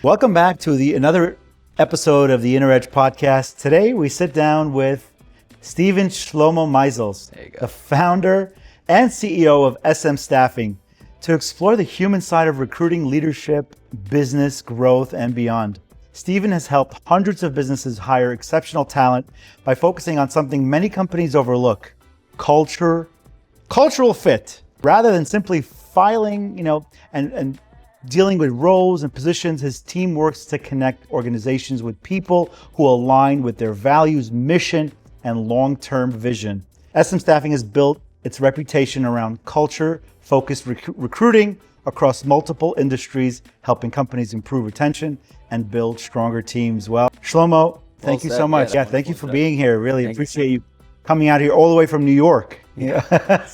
Welcome back to another episode of the Inner Edge podcast. Today we sit down with Steven Meisels, the founder and CEO of SM Staffing, to explore the human side of recruiting, leadership, business, growth, and beyond. Steven has helped hundreds of businesses hire exceptional talent by focusing on something many companies overlook: cultural fit. Rather than simply filing, and dealing with roles and positions, his team works to connect organizations with people who align with their values, mission, and long-term vision. SM Staffing has built its reputation around culture-focused recruiting across multiple industries, helping companies improve retention and build stronger teams. Well, Shlomo, thank you so much. Yeah, thank you for being here. Really appreciate you coming out here all the way from New York. Yeah.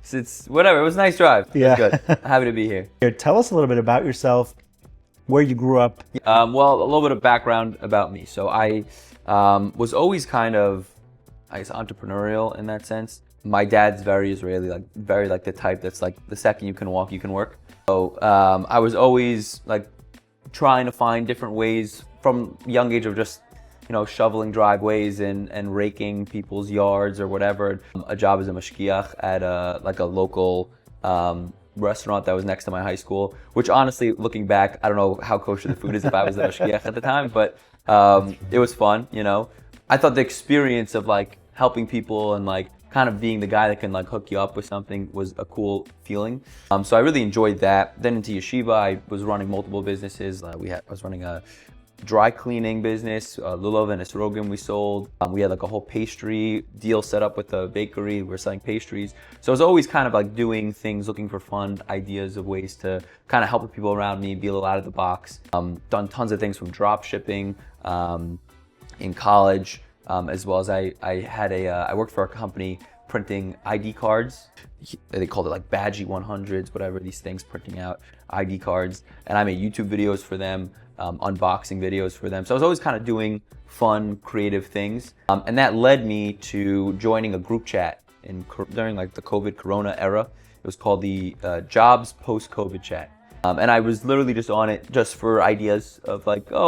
It's whatever. It was a nice drive. Yeah. Good. Happy to be here. Tell us a little bit about yourself, where you grew up. Well, a little bit of background about me. So I was always kind of, I guess, entrepreneurial in that sense. My dad's very Israeli, very the type that's like, the second you can walk, you can work. So I was always like trying to find different ways from a young age of just, shoveling driveways and raking people's yards or whatever. A job as a mashgiach at a local restaurant that was next to my high school, which honestly, looking back, I don't know how kosher the food is if I was the mashgiach at the time, but it was fun, I thought the experience of helping people and kind of being the guy that can hook you up with something was a cool feeling. So I really enjoyed that. Then into yeshiva, I was running multiple businesses. I was running a dry cleaning business, lulav and esrogim we sold. We had a whole pastry deal set up with a bakery. We were selling pastries. So I was always kind of doing things, looking for fun ideas of ways to kind of help the people around me, be a little out of the box. Done tons of things from drop shipping in college, as well as I worked for a company printing ID cards. They called it Badgie 100s, whatever, these things, printing out ID cards. And I made YouTube videos for them, unboxing videos for them. So I was always kind of doing fun, creative things. And that led me to joining a group chat during the COVID Corona era. It was called the Jobs Post-COVID Chat. And I was literally just on it just for ideas of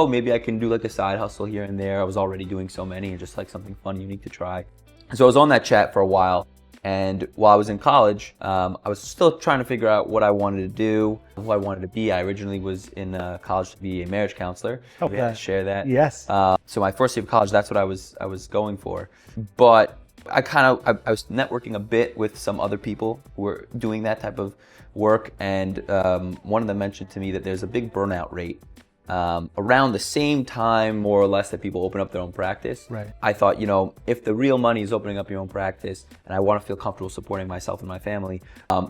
maybe I can do a side hustle here and there. I was already doing so many and just something fun, unique to try. So I was on that chat for a while. And while I was in college, I was still trying to figure out what I wanted to do, who I wanted to be. I originally was in college to be a marriage counselor. Okay. We had to share that. Yes. So my first year of college, that's what I was going for. But I was networking a bit with some other people who were doing that type of work. And one of them mentioned to me that there's a big burnout rate around the same time, more or less, that people open up their own practice. Right. I thought, if the real money is opening up your own practice, and I want to feel comfortable supporting myself and my family,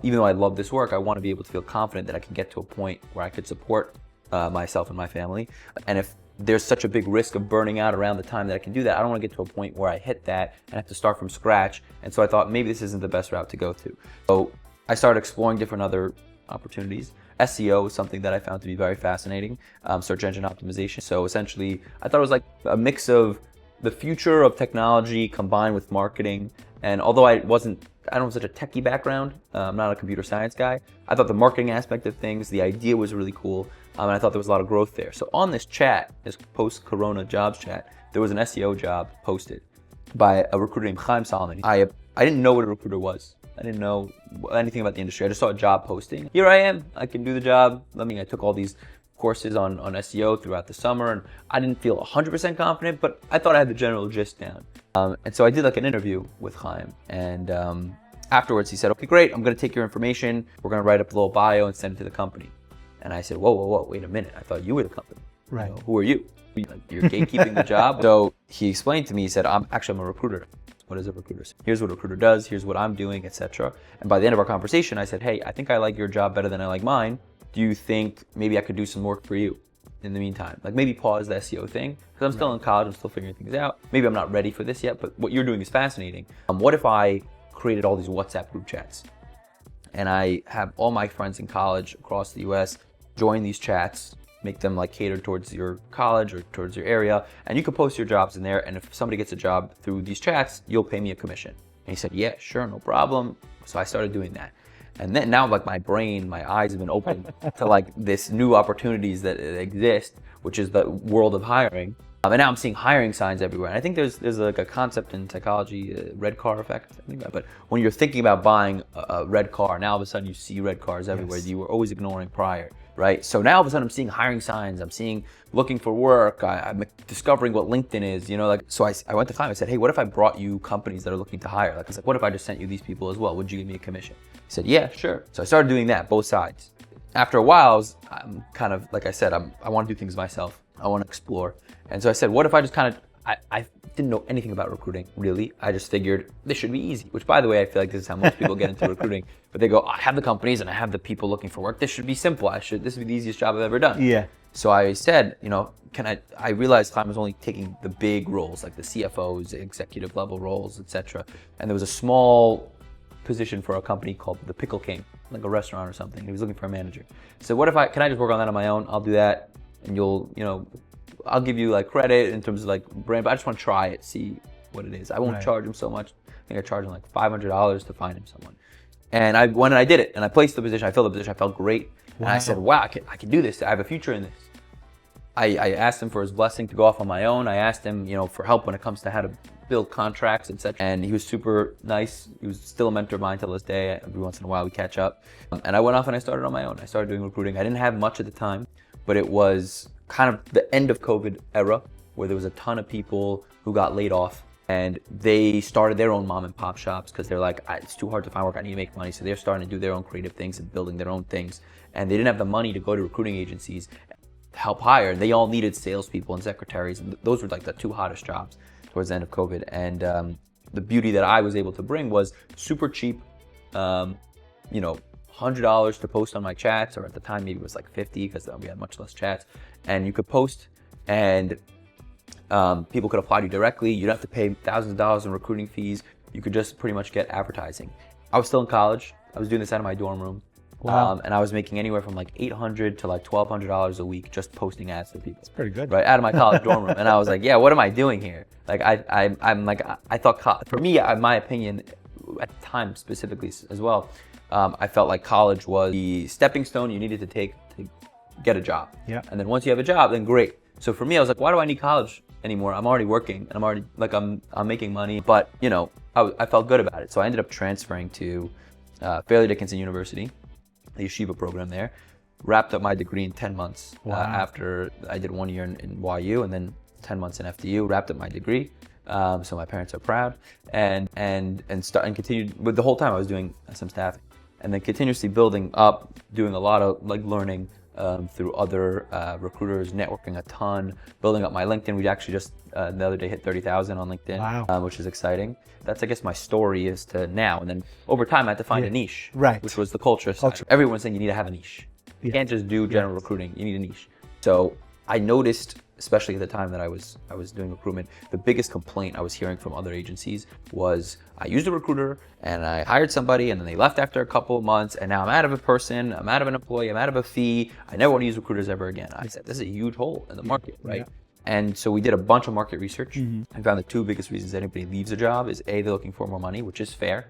even though I love this work, I want to be able to feel confident that I can get to a point where I could support myself and my family. And if there's such a big risk of burning out around the time that I can do that, I don't want to get to a point where I hit that and have to start from scratch. And so I thought maybe this isn't the best route to go to. So I started exploring different other opportunities. SEO is something that I found to be very fascinating, search engine optimization. So essentially, I thought it was a mix of the future of technology combined with marketing. And although I don't have such a techie background, I'm not a computer science guy, I thought the marketing aspect of things, the idea was really cool, and I thought there was a lot of growth there. So on this chat, this post-corona jobs chat, there was an SEO job posted by a recruiter named Efraim Simkhayev. I didn't know what a recruiter was. I didn't know anything about the industry. I just saw a job posting. Here I am. I can do the job. I took all these courses on SEO throughout the summer, and I didn't feel 100% confident, but I thought I had the general gist down. And so I did an interview with Chaim, and afterwards he said, "Okay, great. I'm going to take your information. We're going to write up a little bio and send it to the company." And I said, "Whoa, wait a minute. I thought you were the company. Right. Who are you? You're gatekeeping the job." So he explained to me. He said, "I'm a recruiter." What is a recruiter? Here's what a recruiter does. Here's what I'm doing, etc. And by the end of our conversation, I said, "Hey, I think I like your job better than I like mine. Do you think maybe I could do some work for you in the meantime? Maybe pause the SEO thing, because I'm still in college. I'm still figuring things out. Maybe I'm not ready for this yet, but what you're doing is fascinating. What if I created all these WhatsApp group chats, and I have all my friends in college across the US join these chats, make them catered towards your college or towards your area, and you can post your jobs in there, and if somebody gets a job through these chats, you'll pay me a commission." And he said, "Yeah, sure, no problem." So I started doing that. And then now my brain, my eyes have been open to this new opportunities that exist, which is the world of hiring. And now I'm seeing hiring signs everywhere. And I think there's like a concept in psychology, red car effect. I think about, but when you're thinking about buying a red car, now all of a sudden you see red cars everywhere that you were always ignoring prior, right? So now all of a sudden I'm seeing hiring signs. I'm seeing looking for work. I'm discovering what LinkedIn is. You know, like so I went to client. I said, hey, what if I brought you companies that are looking to hire? Like I was like, what if I just sent you these people as well? Would you give me a commission? He said, yeah, sure. So I started doing that, both sides. After a while, I'm kind of like I said, I want to do things myself. I want to explore. And so I said, what if I just kind of, I didn't know anything about recruiting, really. I just figured this should be easy, which by the way, I feel like this is how most people get into recruiting. But they go, I have the companies and I have the people looking for work. This should be simple. This would be the easiest job I've ever done. Yeah. So I said, you know, I realized I was only taking the big roles, like the CFOs, executive level roles, etc. And there was a small position for a company called The Pickle King, like a restaurant or something. He was looking for a manager. So what if can I just work on that on my own? I'll do that. And I'll give you like credit in terms of like brand, but I just want to try it, see what it is. I won't charge him so much. I think I charged him like $500 to find him someone. And I went and I did it, and I placed the position. I filled the position. I felt great, and I said, "Wow, I can do this. I have a future in this." I asked him for his blessing to go off on my own. I asked him, for help when it comes to how to build contracts, etc. And he was super nice. He was still a mentor of mine till this day. Every once in a while, we catch up. And I went off and I started on my own. I started doing recruiting. I didn't have much at the time, but it was kind of the end of COVID era where there was a ton of people who got laid off. And they started their own mom and pop shops because they're like, it's too hard to find work, I need to make money. So they're starting to do their own creative things and building their own things. And they didn't have the money to go to recruiting agencies to help hire. They all needed salespeople and secretaries. And those were like the two hottest jobs towards the end of COVID. And the beauty that I was able to bring was super cheap, $100 to post on my chats, or at the time maybe it was like $50 because we had much less chats. And you could post and people could apply to you directly. You don't have to pay thousands of dollars in recruiting fees. You could just pretty much get advertising. I was still in college. I was doing this out of my dorm room. Wow. And I was making anywhere from like $800 to like $1,200 a week just posting ads to people. That's pretty good. Right, out of my college dorm room. And I was like, yeah, what am I doing here? Like, I thought, for me, my opinion, at the time specifically as well, I felt like college was the stepping stone you needed to take to get a job. Yeah. And then once you have a job, then great. So for me, I was like, why do I need college anymore? I'm already working and I'm already like I'm making money, but I felt good about it. So I ended up transferring to Fairleigh Dickinson University, the yeshiva program there. Wrapped up my degree in 10 months. Wow. After I did 1 year in YU and then 10 months in FDU. Wrapped up my degree. So my parents are proud, and continued with the whole time I was doing some staffing, and then continuously building up, doing a lot of like learning. Through other recruiters, networking a ton, building up my LinkedIn. We actually just the other day hit 30,000 on LinkedIn, wow. Which is exciting. That's, I guess, my story is to now. And then over time, I had to find a niche, right? Which was the culture side. Everyone's saying you need to have a niche. You can't just do general recruiting. You need a niche. So I noticed, especially at the time that I was doing recruitment, the biggest complaint I was hearing from other agencies was I used a recruiter and I hired somebody and then they left after a couple of months and now I'm out of a person, I'm out of an employee, I'm out of a fee. I never want to use recruiters ever again. I said, this is a huge hole in the market, right? Yeah. And so we did a bunch of market research and found the two biggest reasons anybody leaves a job is A, they're looking for more money, which is fair.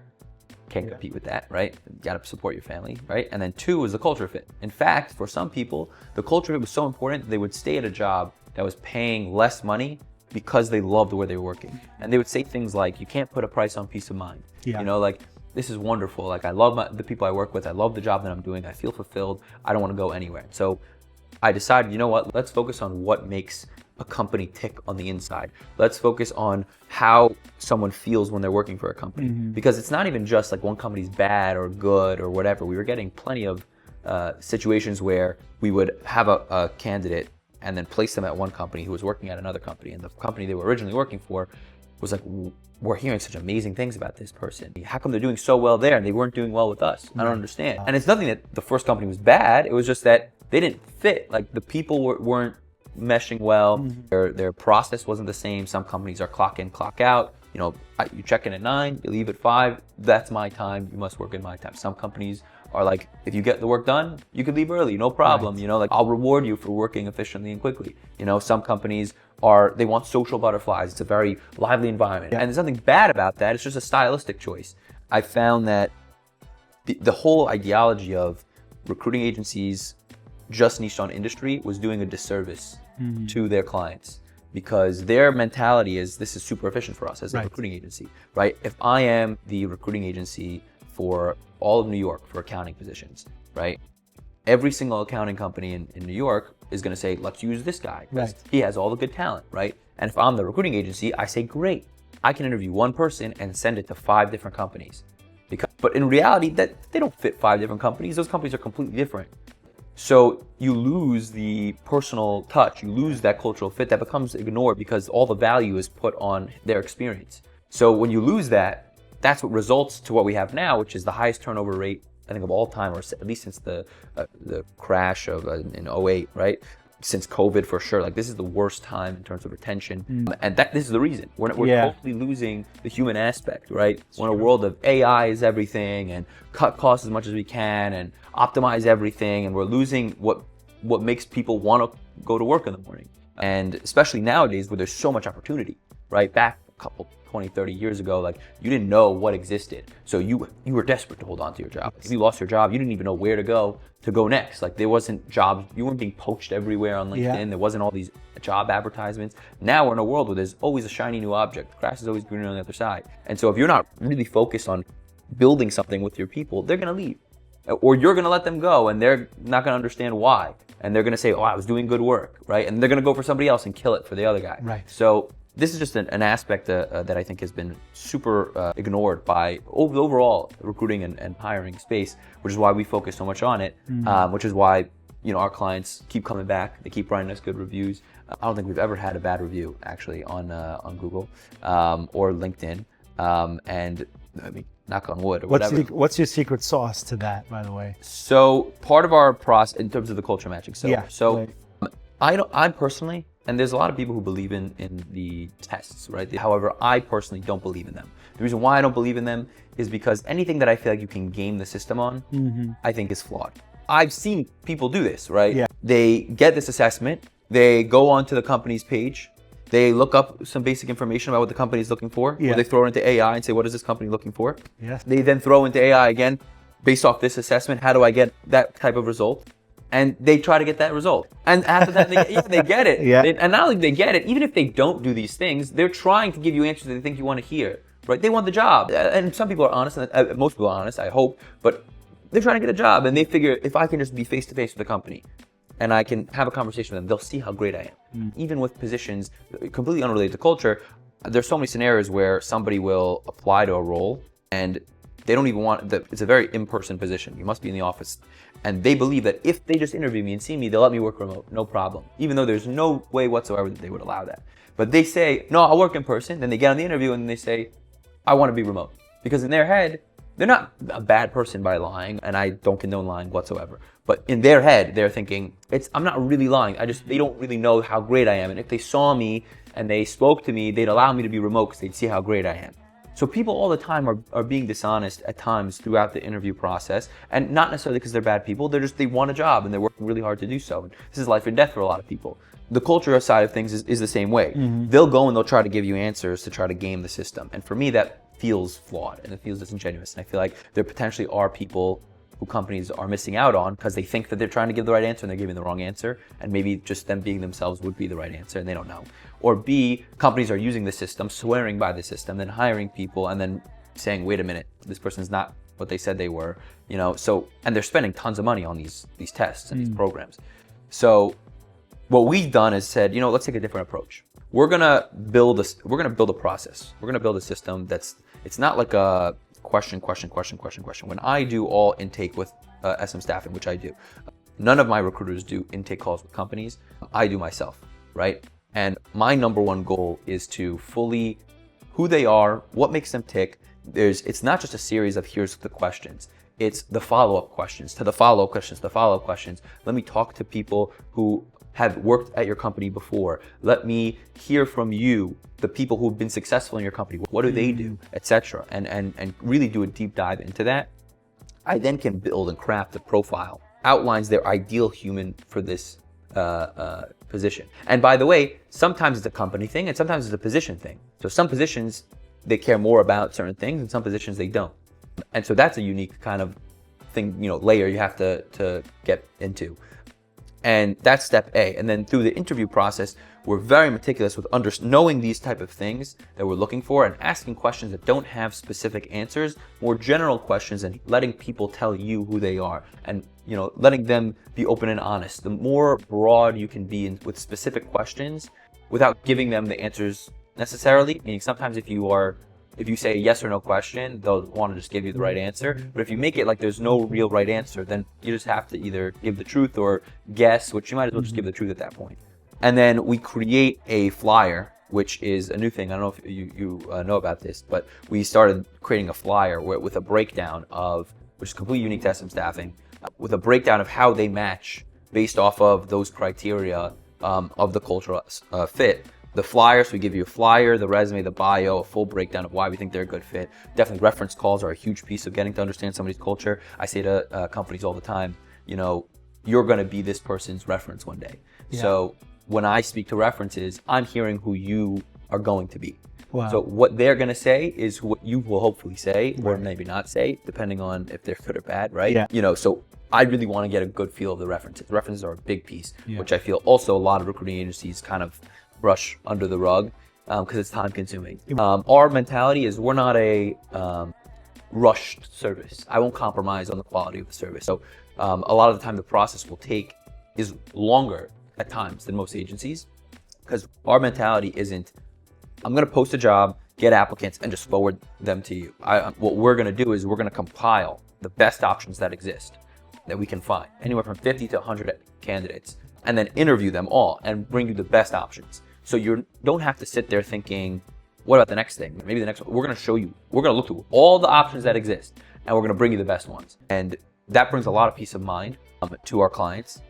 Can't compete with that, right? You gotta support your family, right? And then two is the culture fit. In fact, for some people, the culture fit was so important they would stay at a job that was paying less money because they loved where they were working. And they would say things like, you can't put a price on peace of mind. Yeah. Like, this is wonderful. Like, I love the people I work with. I love the job that I'm doing. I feel fulfilled. I don't want to go anywhere. So I decided, you know what? Let's focus on what makes a company tick on the inside. Let's focus on how someone feels when they're working for a company. Because it's not even just like one company's bad or good or whatever. We were getting plenty of situations where we would have a candidate and then place them at one company who was working at another company. And the company they were originally working for was like, we're hearing such amazing things about this person. How come they're doing so well there and they weren't doing well with us? I don't understand. And it's nothing that the first company was bad. It was just that they didn't fit. Like the people weren't meshing well. Their process wasn't the same. Some companies are clock in, clock out. You check in at 9, you leave at 5. That's my time. You must work in my time. Some companies are like, if you get the work done, you can leave early, no problem. Right. Like I'll reward you for working efficiently and quickly. Some companies they want social butterflies. It's a very lively environment. And there's nothing bad about that. It's just a stylistic choice. I found that the whole ideology of recruiting agencies just niched on industry was doing a disservice to their clients, because their mentality is, this is super efficient for us as a recruiting agency, right? If I am the recruiting agency for all of New York for accounting positions, right? Every single accounting company in New York is going to say, let's use this guy. He has all the good talent, right? And if I'm the recruiting agency, I say, great, I can interview one person and send it to 5 different companies. But in reality, that they don't fit 5 different companies. Those companies are completely different. So you lose the personal touch, you lose that cultural fit that becomes ignored because all the value is put on their experience. So when you lose that, that's what results to what we have now, which is the highest turnover rate, I think, of all time, or at least since the crash of in 2008, right? Since COVID, for sure. Like, this is the worst time in terms of retention. And this is the reason. We're totally losing the human aspect, right? We're in a world of AI is everything, and cut costs as much as we can, and optimize everything, and we're losing what makes people want to go to work in the morning. And especially nowadays, where there's so much opportunity, right? Back a couple 20, 30 years ago, like, you didn't know what existed. So you were desperate to hold on to your job. If you lost your job, you didn't even know where to go next. Like, there wasn't jobs, you weren't being poached everywhere on LinkedIn. There wasn't all these job advertisements. Now we're in a world where there's always a shiny new object. The grass is always greener on the other side. And so if you're not really focused on building something with your people, they're gonna leave. Or you're gonna let them go and they're not gonna understand why. And they're gonna say, oh, I was doing good work, right? And they're gonna go for somebody else and kill it for the other guy. Right. So this is just an aspect that I think has been super ignored by the overall recruiting and hiring space, which is why we focus so much on it, which is why, you know, our clients keep coming back. They keep writing us good reviews. I don't think we've ever had a bad review, actually, on Google or LinkedIn. And I mean, knock on wood or whatever. What's your secret sauce to that, by the way? So part of our process, in terms of the culture matching. I personally, and there's a lot of people who believe in the tests, right? However, I personally don't believe in them. The reason why I don't believe in them is because anything that I feel like you can game the system on, I think is flawed. I've seen people do this, right? Yeah. They get this assessment, they go onto the company's page, they look up some basic information about what the company is looking for, or they throw it into AI and say, what is this company looking for? Yes. They then throw into AI again, based off this assessment, how do I get that type of result? And they try to get that result. And after that, they get it. And not only do they get it, even if they don't do these things, they're trying to give you answers that they think you want to hear, right? They want the job. And some people are honest, and most people are honest, I hope, but they're trying to get a job, and they figure, if I can just be face-to-face with the company, and I can have a conversation with them, they'll see how great I am. Even with positions completely unrelated to culture, there's so many scenarios where somebody will apply to a role, and they don't even want, it's a very in-person position. You must be in the office. And they believe that if they just interview me and see me, they'll let me work remote, no problem. Even though there's no way whatsoever that they would allow that. But they say, no, I'll work in person. Then they get on the interview and they say, I want to be remote. Because in their head, they're not a bad person by lying, and I don't condone lying whatsoever. But in their head, they're thinking, I'm not really lying. They don't really know how great I am. And if they saw me and they spoke to me, they'd allow me to be remote because they'd see how great I am. So people all the time are being dishonest at times throughout the interview process, and not necessarily because they're bad people. They want a job and they're working really hard to do so. And this is life or death for a lot of people. The culture side of things is the same way. They'll go and they'll try to give you answers to try to game the system. And for me, that feels flawed and it feels disingenuous. And I feel like there potentially are people who companies are missing out on because they think that they're trying to give the right answer and they're giving the wrong answer, and maybe just them being themselves would be the right answer and they don't know. Or B, companies are using the system, swearing by the system, then hiring people and then saying, wait a minute, this person's not what they said they were, you know. So, and they're spending tons of money on these tests and these programs. So what we've done is said, you know, let's take a different approach. We're gonna build a process. We're gonna build a system it's not like a question. When I do all intake with SM staffing, which I do, none of my recruiters do intake calls with companies. I do myself, right? And my number one goal is to fully who they are, what makes them tick. It's not just a series of here's the questions. It's the follow-up questions to the follow-up questions to the follow-up questions. Let me talk to people who have worked at your company before. Let me hear from you, the people who've been successful in your company. What do they do, etc. And really do a deep dive into that. I then can build and craft a profile, outlines their ideal human for this position. And by the way, sometimes it's a company thing and sometimes it's a position thing. So some positions, they care more about certain things and some positions they don't. And so that's a unique kind of thing, you know, layer you have to get into. And that's step A. And then through the interview process, we're very meticulous with knowing these type of things that we're looking for and asking questions that don't have specific answers, more general questions, and letting people tell you who they are, and letting them be open and honest. The more broad you can be with specific questions without giving them the answers necessarily, meaning sometimes if you say a yes or no question, they'll want to just give you the right answer. But if you make it like there's no real right answer, then you just have to either give the truth or guess, which you might as well just give the truth at that point. And then we create a flyer, which is a new thing. I don't know if you know about this, but we started creating a flyer with a breakdown which is completely unique to SM Staffing, with a breakdown of how they match based off of those criteria of the cultural fit. The flyer, so we give you a flyer, the resume, the bio, a full breakdown of why we think they're a good fit. Definitely reference calls are a huge piece of getting to understand somebody's culture. I say to companies all the time, you're going to be this person's reference one day. Yeah. So when I speak to references, I'm hearing who you are going to be. Wow. So what they're going to say is what you will hopefully say, or maybe not say, depending on if they're good or bad, right? Yeah. So I really want to get a good feel of the references. References are a big piece, which I feel also a lot of recruiting agencies kind of brush under the rug because it's time consuming. Our mentality is we're not a rushed service. I won't compromise on the quality of the service. So a lot of the time the process is longer at times than most agencies, because our mentality isn't, I'm going to post a job, get applicants, and just forward them to you. What we're going to do is we're going to compile the best options that exist that we can find, anywhere from 50 to 100 candidates, and then interview them all and bring you the best options. So you don't have to sit there thinking, what about the next thing? Maybe the next one. We're going to show you, we're going to look through all the options that exist, and we're going to bring you the best ones. And that brings a lot of peace of mind to our clients.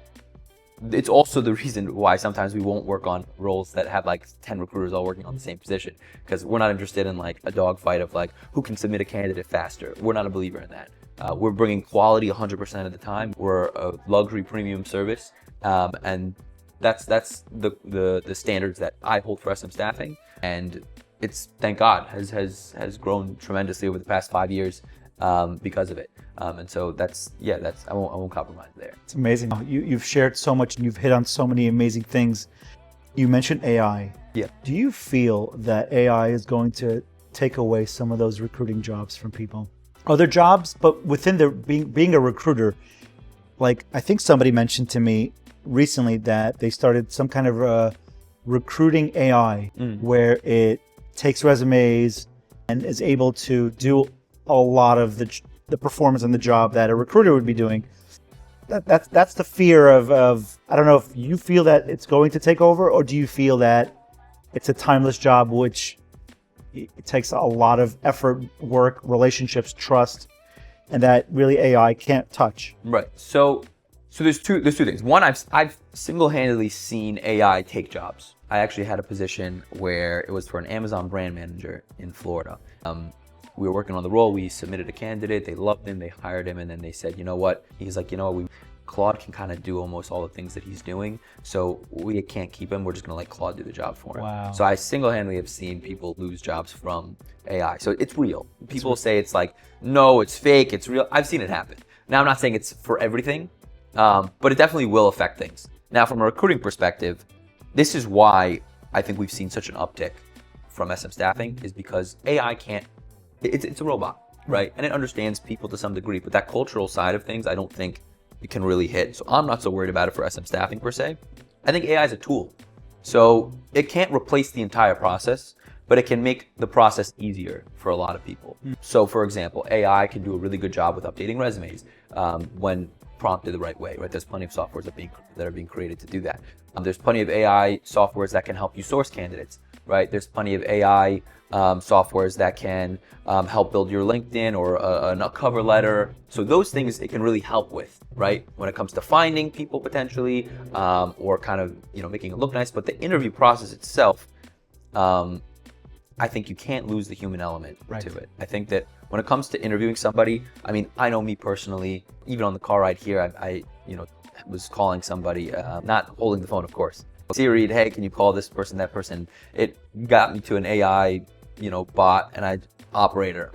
It's also the reason why sometimes we won't work on roles that have like 10 recruiters all working on the same position, because we're not interested in like a dogfight of like who can submit a candidate faster. We're not a believer in that. We're bringing quality 100% of the time. We're a luxury premium service, and that's the standards that I hold for SM Staffing, and it's, thank God, has grown tremendously over the past 5 years because of it. And so I won't compromise there. It's amazing. You've shared so much and you've hit on so many amazing things. You mentioned AI. Yeah. Do you feel that AI is going to take away some of those recruiting jobs from people? Other jobs, but within being a recruiter, like I think somebody mentioned to me recently that they started some kind of recruiting AI where it takes resumes and is able to do a lot of the performance on the job that a recruiter would be doing. That's the fear of I don't know if you feel that it's going to take over, or do you feel that it's a timeless job which it takes a lot of effort, work, relationships, trust, and that really AI can't touch? Right. So there's two things. One, I've single-handedly seen AI take jobs. I actually had a position where it was for an Amazon brand manager in Florida. We were working on the role. We submitted a candidate. They loved him. They hired him, and then they said, you know what? He's like, Claude can kind of do almost all the things that he's doing, so we can't keep him. We're just gonna let Claude do the job for him. Wow. So I single-handedly have seen people lose jobs from AI. So it's real. People say it's like, no, it's fake. It's real. I've seen it happen. Now I'm not saying it's for everything, but it definitely will affect things. Now, from a recruiting perspective, this is why I think we've seen such an uptick from SM Staffing, is because AI can't. It's a robot, right? And it understands people to some degree, but that cultural side of things, I don't think it can really hit. So I'm not so worried about it for SM Staffing per se. I think AI is a tool. So it can't replace the entire process, but it can make the process easier for a lot of people. So for example, AI can do a really good job with updating resumes when prompted the right way, right? There's plenty of softwares that are being created to do that. There's plenty of AI softwares that can help you source candidates, right? There's plenty of AI softwares that can help build your LinkedIn or a cover letter. So those things it can really help with, right? When it comes to finding people potentially, or kind of, making it look nice. But the interview process itself, I think you can't lose the human element to it. I think that when it comes to interviewing somebody, I mean, I know me personally, even on the car ride here, I was calling somebody, not holding the phone, of course. Siri, hey, can you call this person, that person? It got me to an AI, bot, and operator.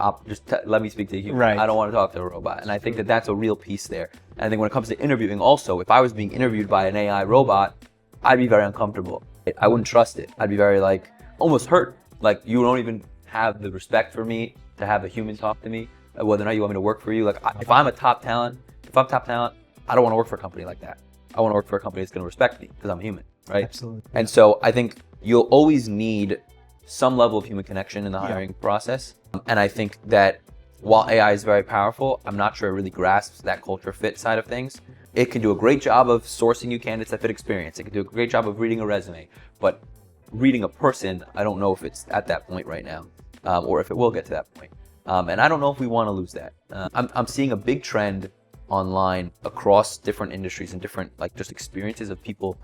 Let me speak to a human. Right. I don't want to talk to a robot. And I think that that's a real piece there. And I think when it comes to interviewing also, if I was being interviewed by an AI robot, I'd be very uncomfortable. I wouldn't trust it. I'd be very like almost hurt. Like you don't even have the respect for me to have a human talk to me, whether or not you want me to work for you. Like if I'm top talent, I don't want to work for a company like that. I want to work for a company that's going to respect me because I'm human, right? Absolutely. And so I think you'll always need some level of human connection in the hiring process. And I think that while AI is very powerful, I'm not sure it really grasps that culture fit side of things. It can do a great job of sourcing you candidates that fit experience. It can do a great job of reading a resume, but reading a person, I don't know if it's at that point right now, or if it will get to that point. And I don't know if we want to lose that. I'm seeing a big trend online across different industries and different like just experiences of people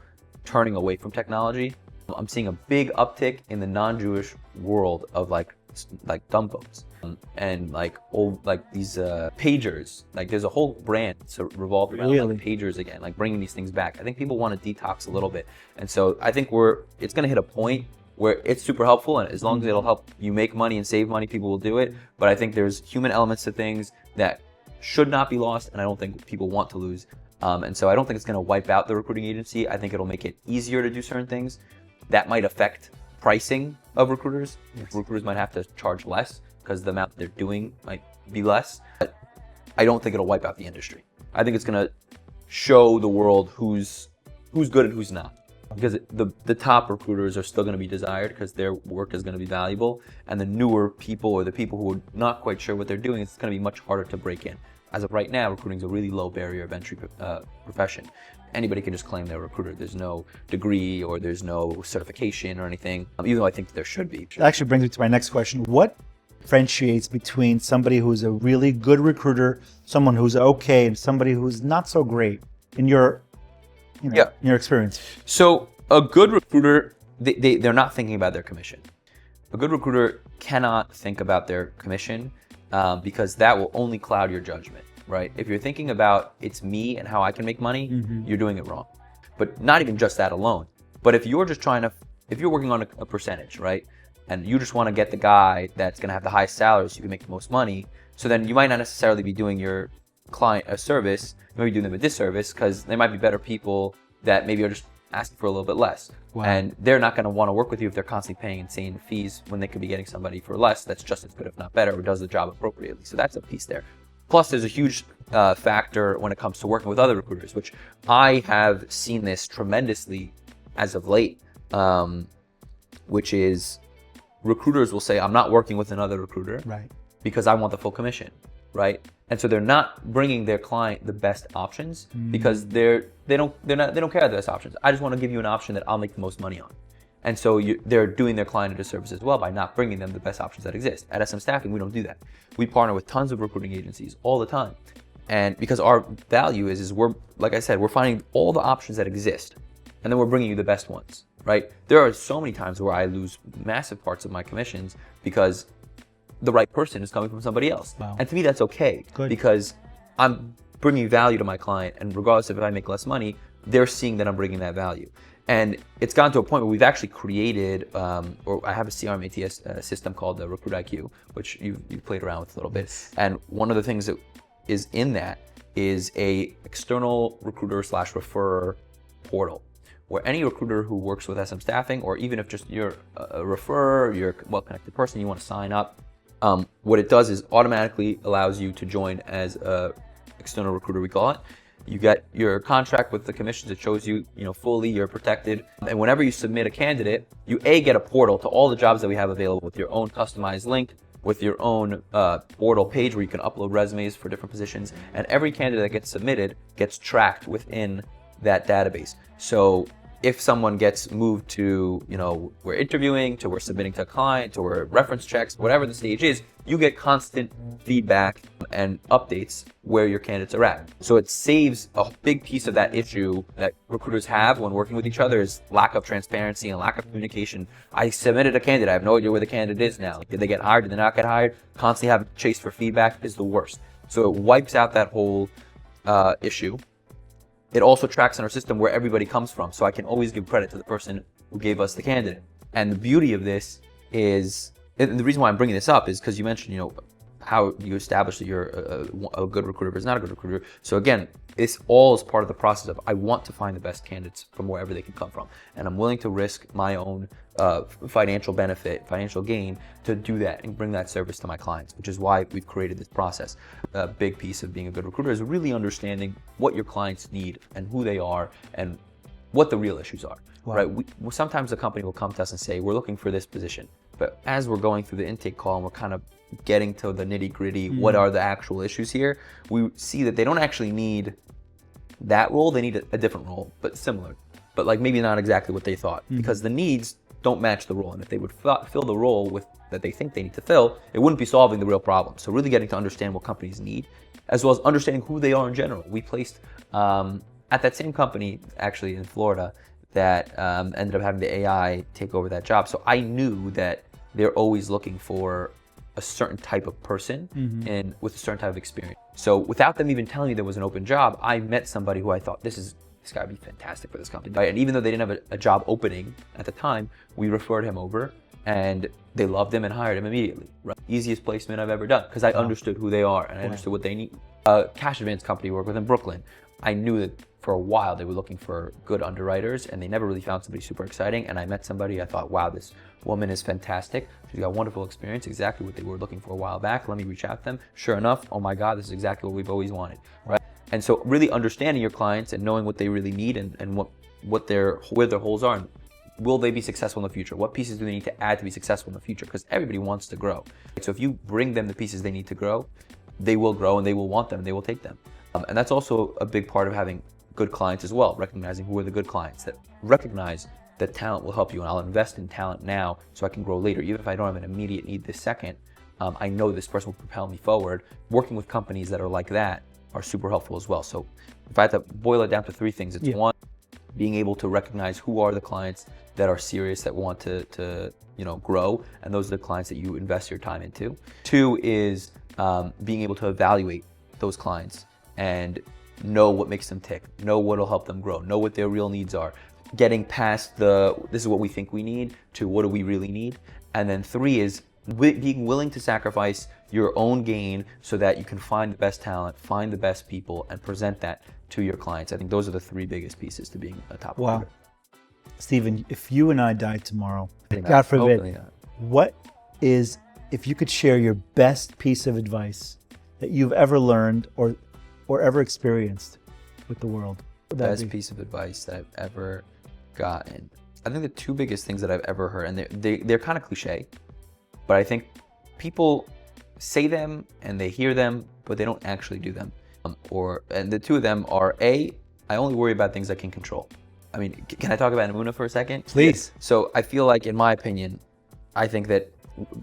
turning away from technology. I'm seeing a big uptick in the non-Jewish world of like dumb phones and like old like these pagers. Like there's a whole brand revolved around like pagers again, like bringing these things back. I think people want to detox a little bit, and so I think it's going to hit a point where it's super helpful, and as long as it'll help you make money and save money, people will do it. But I think there's human elements to things that should not be lost, and I don't think people want to lose. And so I don't think it's going to wipe out the recruiting agency. I think it'll make it easier to do certain things. That might affect pricing of recruiters. Recruiters might have to charge less because the amount they're doing might be less. But I don't think it'll wipe out the industry. I think it's going to show the world who's good and who's not. Because the top recruiters are still going to be desired because their work is going to be valuable. And the newer people or the people who are not quite sure what they're doing, it's going to be much harder to break in. As of right now, recruiting is a really low barrier of entry profession. Anybody can just claim they're a recruiter. There's no degree or there's no certification or anything, even though I think there should be. That actually brings me to my next question. What differentiates between somebody who's a really good recruiter, someone who's okay, and somebody who's not so great in your in your experience? So a good recruiter, they're not thinking about their commission. A good recruiter cannot think about their commission because that will only cloud your judgment. Right? If you're thinking about it's me and how I can make money, you're doing it wrong. But not even just that alone. But if you're just if you're working on a percentage, right? And you just want to get the guy that's going to have the highest salary so you can make the most money, so then you might not necessarily be doing your client a service, you might be doing them a disservice because they might be better people that maybe are just asking for a little bit less. Wow. And they're not going to want to work with you if they're constantly paying insane fees when they could be getting somebody for less that's just as good, if not better, or does the job appropriately. So that's a piece there. Plus, there's a huge factor when it comes to working with other recruiters, which I have seen this tremendously as of late, which is recruiters will say, I'm not working with another recruiter because I want the full commission, right? And so they're not bringing their client the best options because they don't care the best options. I just want to give you an option that I'll make the most money on. And so they're doing their client a disservice as well by not bringing them the best options that exist. At SM Staffing, we don't do that. We partner with tons of recruiting agencies all the time. And because our value is we're, like I said, we're finding all the options that exist, and then we're bringing you the best ones, right? There are so many times where I lose massive parts of my commissions because the right person is coming from somebody else. Wow. And to me, that's okay. Good. Because I'm bringing value to my client, and regardless of if I make less money, they're seeing that I'm bringing that value. And it's gotten to a point where we've actually created, or I have a CRM ATS system called the Recruit IQ, which you've played around with a little bit. And one of the things that is in that is a external recruiter / referrer portal, where any recruiter who works with SM Staffing, or even if just you're a referrer, you're a well-connected person, you want to sign up, what it does is automatically allows you to join as a external recruiter, we call it. You get your contract with the commissions. It shows you, fully you're protected. And whenever you submit a candidate, you get a portal to all the jobs that we have available with your own customized link, with your own portal page where you can upload resumes for different positions. And every candidate that gets submitted gets tracked within that database. So if someone gets moved to, we're interviewing, to we're submitting to a client, to we're reference checks, whatever the stage is, you get constant feedback and updates where your candidates are at. So it saves a big piece of that issue that recruiters have when working with each other is lack of transparency and lack of communication. I submitted a candidate. I have no idea where the candidate is now. Did they get hired? Did they not get hired? Constantly having to chase for feedback is the worst. So it wipes out that whole issue. It also tracks in our system where everybody comes from, so I can always give credit to the person who gave us the candidate. And the beauty of this is and the reason why I'm bringing this up is because you mentioned, how you establish that you're a good recruiter versus not a good recruiter. So again, this all is part of the process of I want to find the best candidates from wherever they can come from, and I'm willing to risk my own financial benefit, financial gain to do that and bring that service to my clients, which is why we've created this process. A big piece of being a good recruiter is really understanding what your clients need and who they are and what the real issues are. Wow. Right? Sometimes a company will come to us and say, we're looking for this position. But as we're going through the intake call and we're kind of getting to the nitty gritty, what are the actual issues here, we see that they don't actually need that role, they need a different role, but similar. But like maybe not exactly what they thought, because the needs don't match the role. And if they would fill the role with that they think they need to fill, it wouldn't be solving the real problem. So really getting to understand what companies need, as well as understanding who they are in general. We placed at that same company, actually in Florida, that ended up having the AI take over that job. So I knew that they're always looking for a certain type of person and with a certain type of experience. So without them even telling me there was an open job, I met somebody who I thought this guy would be fantastic for this company. Right? And even though they didn't have a job opening at the time, we referred him over and they loved him and hired him immediately. Right? Easiest placement I've ever done because I understood who they are and I understood what they need. A cash advance company we work with in Brooklyn. I knew that for a while they were looking for good underwriters and they never really found somebody super exciting, and I met somebody, I thought, wow, this woman is fantastic. She's got wonderful experience, exactly what they were looking for a while back. Let me reach out to them. Sure enough, oh my God, this is exactly what we've always wanted, right? And so really understanding your clients and knowing what they really need and where their holes are and will they be successful in the future? What pieces do they need to add to be successful in the future? Because everybody wants to grow. So if you bring them the pieces they need to grow, they will grow and they will want them and they will take them. And that's also a big part of having good clients as well, recognizing who are the good clients that recognize that talent will help you, and I'll invest in talent now so I can grow later. Even if I don't have an immediate need this second, I know this person will propel me forward. Working with companies that are like that are super helpful as well. So if I had to boil it down to three things, it's one, being able to recognize who are the clients that are serious, that want to grow, and those are the clients that you invest your time into. Two is being able to evaluate those clients and know what makes them tick, know what will help them grow, know what their real needs are. Getting past this is what we think we need to what do we really need. And then three is being willing to sacrifice your own gain so that you can find the best talent, find the best people, and present that to your clients. I think those are the three biggest pieces to being a top recruiter. Steven, if you and I died tomorrow, God forbid, if you could share your best piece of advice that you've ever learned or ever experienced with the world? Best piece of advice that I've ever gotten. I think the two biggest things that I've ever heard, and they're kind of cliche, but I think people say them and they hear them, but they don't actually do them. And the two of them are I only worry about things I can control. I mean, can I talk about Emunah for a second? Please. So I feel like, in my opinion, I think that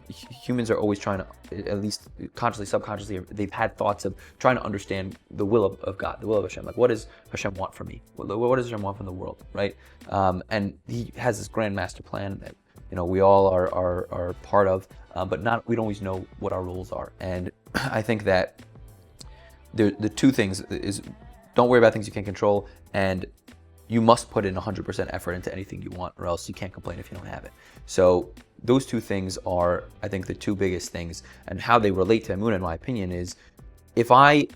humans are always trying to, at least consciously, subconsciously, they've had thoughts of trying to understand the will of God, the will of Hashem. Like, what does Hashem want from me? What does Hashem want from the world, right? And He has this grand master plan that we all are part of, but we don't always know what our roles are. And I think that the two things is don't worry about things you can't control, and you must put in 100% effort into anything you want, or else you can't complain if you don't have it. So those two things are, I think, the two biggest things. And how they relate to Emunah, in my opinion, is if I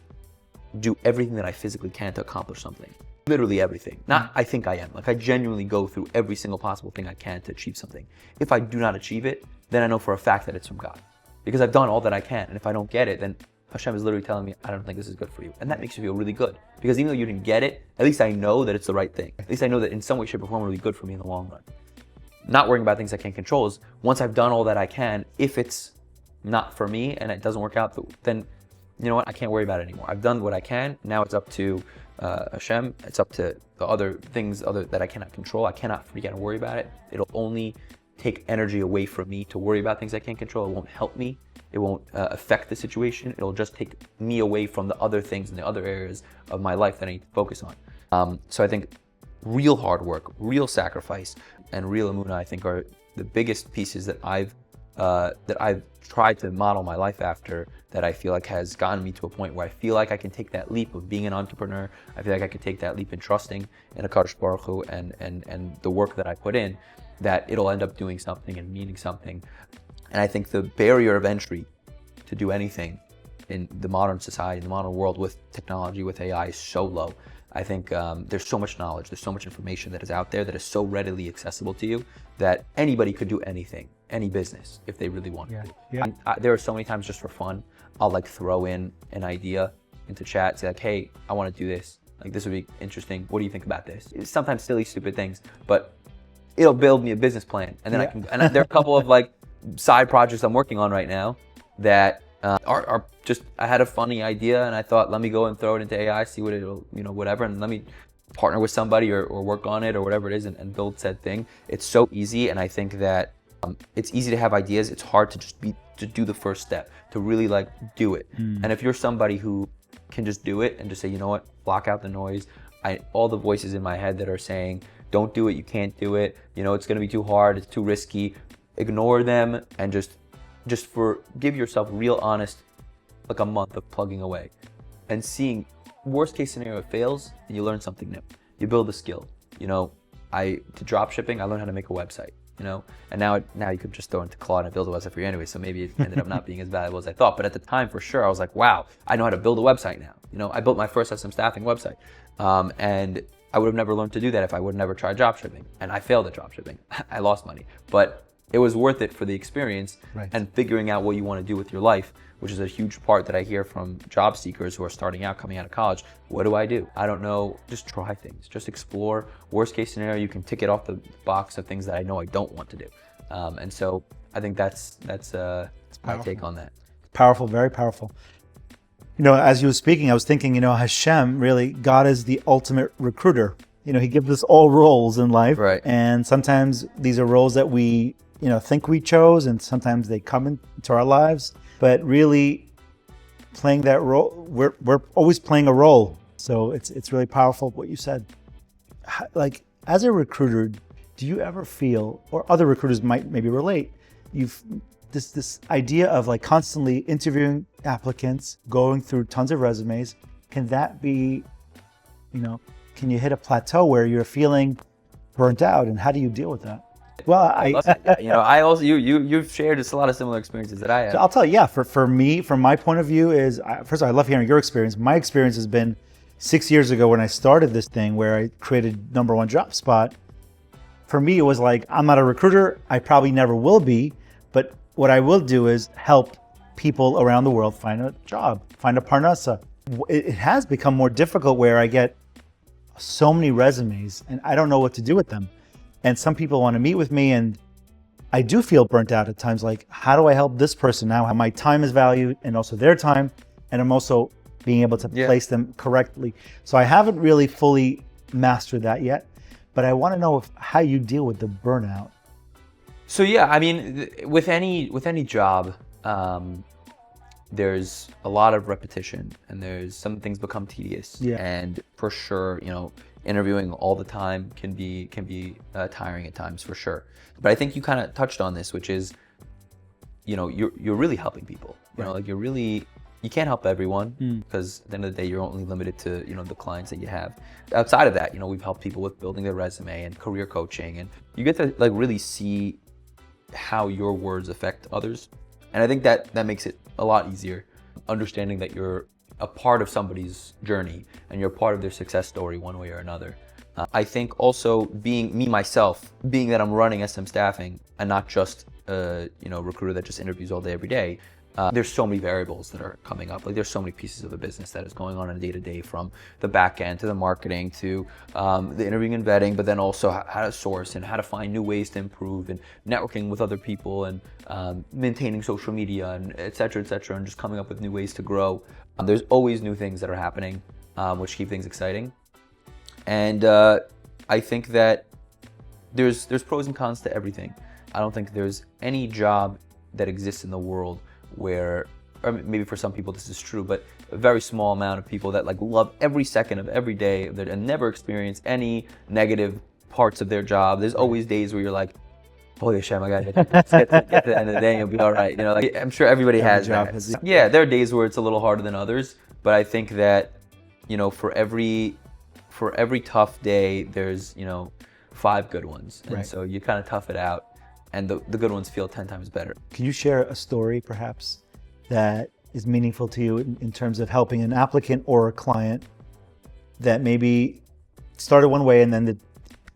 do everything that I physically can to accomplish something, literally everything, not I think I am, like I genuinely go through every single possible thing I can to achieve something. If I do not achieve it, then I know for a fact that it's from God, because I've done all that I can. And if I don't get it, then Hashem is literally telling me, I don't think this is good for you. And that makes you feel really good, because even though you didn't get it, at least I know that it's the right thing. At least I know that in some way, shape, or form, it will be good for me in the long run. Not worrying about things I can't control is, once I've done all that I can, if it's not for me and it doesn't work out, then you know what, I can't worry about it anymore. I've done what I can. Now it's up to Hashem. It's up to the other things that I cannot control. I cannot forget and worry about it. It'll only take energy away from me to worry about things I can't control. It won't help me. It won't affect the situation. It'll just take me away from the other things and the other areas of my life that I need to focus on. So I think real hard work, real sacrifice, and real Emunah, I think, are the biggest pieces that I've tried to model my life after, that I feel like has gotten me to a point where I feel like I can take that leap of being an entrepreneur. I feel like I can take that leap in trusting in HaKadosh Baruch Hu and the work that I put in, that it'll end up doing something and meaning something. And I think the barrier of entry to do anything in the modern society, in the modern world with technology, with AI is so low. I think there's so much knowledge, there's so much information that is out there that is so readily accessible to you that anybody could do anything, any business, if they really wanted to. Yeah. There are so many times just for fun, I'll like throw in an idea into chat, say like, hey, I want to do this. Like, this would be interesting. What do you think about this? It's sometimes silly, stupid things, but it'll build me a business plan. And then I can, and there are a couple of like side projects I'm working on right now that are just, I had a funny idea and I thought, let me go and throw it into AI, see what it'll, whatever, and let me partner with somebody or work on it or whatever it is and build said thing. It's so easy, and I think that it's easy to have ideas. It's hard to do the first step, to really like do it. And if you're somebody who can just do it and just say, you know what, block out the noise, all the voices in my head that are saying, don't do it, you can't do it, it's gonna be too hard, it's too risky, ignore them and just give yourself real honest, like a month of plugging away and seeing worst case scenario, it fails and you learn something new. You build a skill. To drop shipping, I learned how to make a website, and now you could just throw into Claude and build a website for you anyway. So maybe it ended up not being as valuable as I thought. But at the time, for sure, I was like, wow, I know how to build a website now. I built my first SM staffing website. And I would have never learned to do that if I would have never tried drop shipping. And I failed at drop shipping. I lost money. But it was worth it for the experience and figuring out what you want to do with your life, which is a huge part that I hear from job seekers who are starting out, coming out of college. What do? I don't know. Just try things. Just explore. Worst case scenario, you can tick it off the box of things that I know I don't want to do. And so I think that's my take on that. Powerful, very powerful. As you were speaking, I was thinking, Hashem, really, God is the ultimate recruiter. He gives us all roles in life. Right. And sometimes these are roles that we, think we chose, and sometimes they come into our lives. But really playing that role, we're always playing a role. So it's really powerful what you said. Like, as a recruiter, do you ever feel, or other recruiters might maybe relate, this idea of like constantly interviewing applicants, going through tons of resumes, can that be, can you hit a plateau where you're feeling burnt out, and how do you deal with that? Well, I also, you've shared just a lot of similar experiences that I have. So I'll tell you, for me, from my point of view is, first of all, I love hearing your experience. My experience has been 6 years ago when I started this thing where I created number one job spot. For me, it was like, I'm not a recruiter. I probably never will be, but what I will do is help people around the world find a job, find a parnasa. It has become more difficult where I get so many resumes and I don't know what to do with them. And some people want to meet with me, and I do feel burnt out at times. Like, how do I help this person now? How my time is valued, and also their time, and I'm also being able to place them correctly. So I haven't really fully mastered that yet, but I want to know how you deal with the burnout. So with any job, there's a lot of repetition, and there's some things become tedious. And for sure, interviewing all the time can be tiring at times, for sure. But I think you kind of touched on this, which is, you're really helping people. Like you can't help everyone, because at the end of the day, you're only limited to the clients that you have. Outside of that, we've helped people with building their resume and career coaching, and you get to like really see how your words affect others. And I think that makes it a lot easier, understanding that you're a part of somebody's journey and you're part of their success story one way or another. I think also being me myself, being that I'm running SM staffing and not just a recruiter that just interviews all day every day, there's so many variables that are coming up. Like, there's so many pieces of a business that is going on a day-to-day, from the back end to the marketing to the interviewing and vetting, but then also how to source and how to find new ways to improve, and networking with other people, and maintaining social media, and et cetera, and just coming up with new ways to grow. There's always new things that are happening, which keep things exciting. And I think that there's pros and cons to everything. I don't think there's any job that exists in the world where, or maybe for some people this is true, but a very small amount of people that like love every second of every day and never experience any negative parts of their job. There's always days where you're like, holy Hashem, I gotta get to the end of the day and you'll be all right. Like, I'm sure everybody has that. Yeah, there are days where it's a little harder than others, but I think that, for every tough day, there's, 5 good ones. And so you kind of tough it out. and the good ones feel 10 times better. Can you share a story perhaps that is meaningful to you in terms of helping an applicant or a client that maybe started one way and then did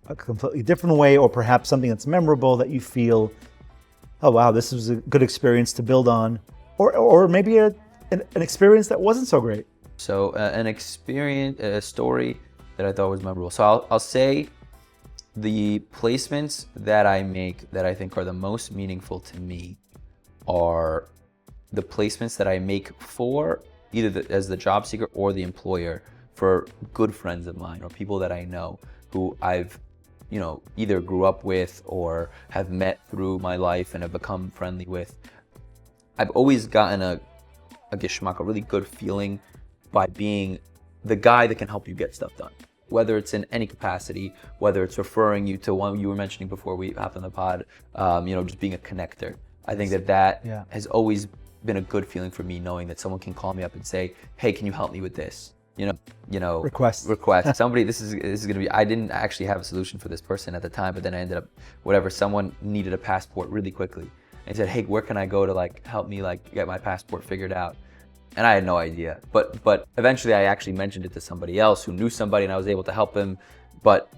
a completely different way, or perhaps something that's memorable that you feel, oh wow, this was a good experience to build on, or maybe an experience that wasn't so great? So a story that I thought was memorable. So I'll say the placements that I make that I think are the most meaningful to me are the placements that I make for either as the job seeker or the employer for good friends of mine or people that I know who I've either grew up with or have met through my life and have become friendly with. I've always gotten a geschmack, a really good feeling by being the guy that can help you get stuff done. Whether it's in any capacity, whether it's referring you to one you were mentioning before we hopped on the pod, just being a connector. I think that has always been a good feeling for me, knowing that someone can call me up and say, hey, can you help me with this? Request. Somebody, this is going to be, I didn't actually have a solution for this person at the time, but then I ended up, someone needed a passport really quickly. And said, hey, where can I go to help me get my passport figured out? And I had no idea. But eventually I actually mentioned it to somebody else who knew somebody and I was able to help him. But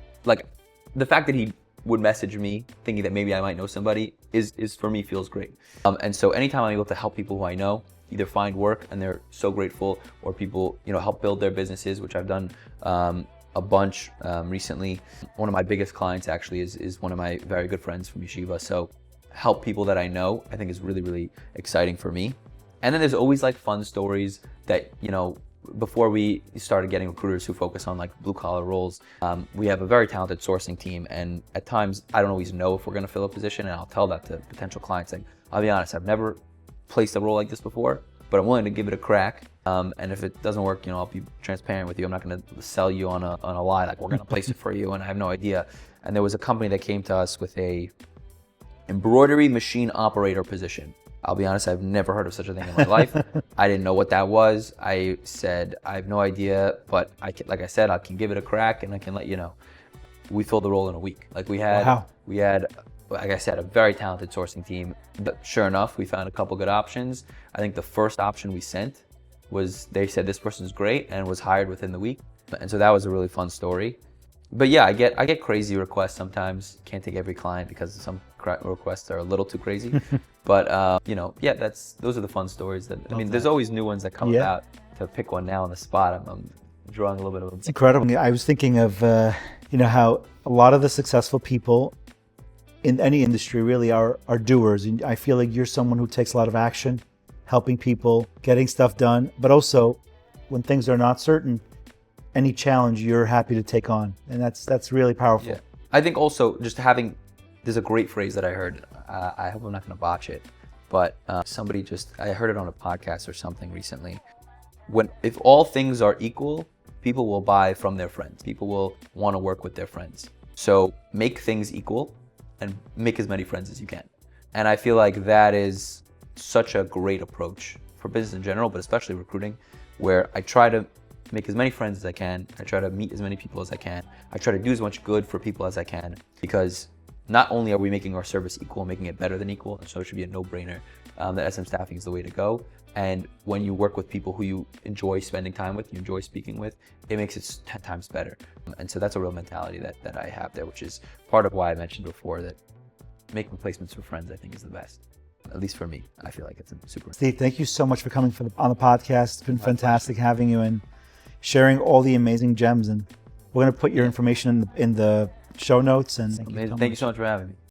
the fact that he would message me thinking that maybe I might know somebody is for me feels great. And so anytime I'm able to help people who I know either find work and they're so grateful, or people help build their businesses, which I've done a bunch recently. One of my biggest clients actually is one of my very good friends from yeshiva. So help people that I know I think is really, really exciting for me. And then there's always fun stories that before we started getting recruiters who focus on blue collar roles, we have a very talented sourcing team, and at times I don't always know if we're going to fill a position, and I'll tell that to potential clients. I'll be honest, I've never placed a role like this before, but I'm willing to give it a crack. And if it doesn't work, I'll be transparent with you. I'm not going to sell you on a lie we're going to place it for you and I have no idea. And there was a company that came to us with a embroidery machine operator position. I'll be honest, I've never heard of such a thing in my life. I didn't know what that was. I said, I have no idea, but I can give it a crack and I can let you know. We filled the role in a week. We had, like I said, a very talented sourcing team. But sure enough, we found a couple good options. I think the first option we sent they said this person's great and was hired within the week. And so that was a really fun story. But yeah, I get crazy requests sometimes. Can't take every client because some requests are a little too crazy. But those are the fun stories there's always new ones that come about. To pick one now on the spot, I'm drawing a little bit of It's incredible. I was thinking of how a lot of the successful people in any industry really are doers. And I feel like you're someone who takes a lot of action, helping people, getting stuff done, but also when things are not certain, any challenge you're happy to take on. And that's really powerful. Yeah. I think also just there's a great phrase that I heard. I hope I'm not going to botch it, but I heard it on a podcast or something recently. If all things are equal, people will buy from their friends. People will want to work with their friends. So make things equal and make as many friends as you can. And I feel like that is such a great approach for business in general, but especially recruiting, where I try to make as many friends as I can. I try to meet as many people as I can. I try to do as much good for people as I can, because not only are we making our service equal, making it better than equal, and so it should be a no-brainer that SM Staffing is the way to go. And when you work with people who you enjoy spending time with, you enjoy speaking with, it makes it 10 times better. And so that's a real mentality that I have there, which is part of why I mentioned before that making placements for friends, I think, is the best. At least for me, I feel like it's super. Steve, thank you so much for coming on the podcast. It's been fantastic having you and sharing all the amazing gems. And we're going to put your information in the show notes. And thank you so much for having me.